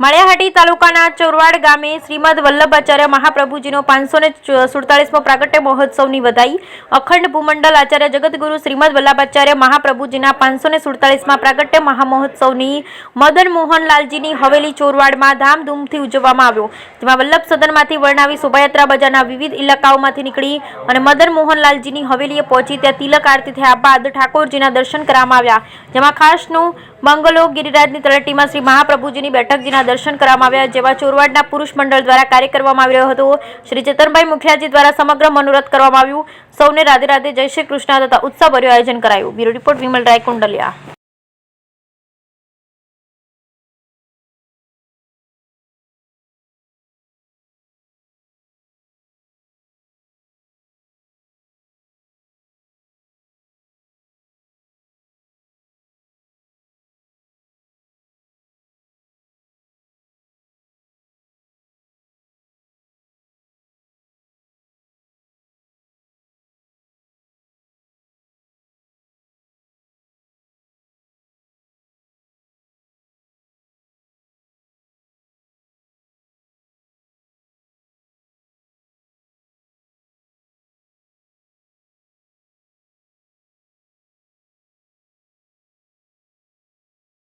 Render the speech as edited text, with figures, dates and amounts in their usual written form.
માળિયાહાટી તાલુકાના ચોરવાડ ગામે શ્રીમદ વલ્લભાચાર્ય મહાપ્રભુજીનો 547મો પ્રાગટ્ય મહોત્સવની વધાઈ. અખંડ ભૂમંડળ આચાર્ય જગતગુરુ શ્રીમદ વલ્લભાચાર્ય મહાપ્રભુજીના 547મા પ્રાગટ્ય મહામહોત્સવની મદન મોહનલાલજીની હવેલી ચોરવાડમાં ધામધૂમથી ઉજવવામાં આવ્યો. જેમાં વલ્લભ સદનમાંથી વર્ણવી શોભાયાત્રા બજારના વિવિધ ઇલાકાઓમાંથી નીકળી અને મદન મોહનલાલજીની હવેલીએ પહોંચી ત્યાં તિલક આરતી થયા બાદ ઠાકોરજીના દર્શન કરવામાં આવ્યા. જેમાં ખાસનું બંગલો ગિરિરાજની તળેટીમાં શ્રી મહાપ્રભુજીની બેઠકજીના દર્શન કરવામાં આવ્યા. જેવા ચોરવાડના પુરુષ મંડળ દ્વારા કાર્ય કરવામાં આવી રહ્યો હતો. શ્રી ચેતનભાઈ મુખિયાજી દ્વારા સમગ્ર મનોરથ કરવામાં આવ્યું. સૌને રાધે રાધે, જય શ્રી કૃષ્ણ તથા ઉત્સાહભર્યું આયોજન કરાયું. બ્યુરો રિપોર્ટ વિમલ રાય કુંડલિયા.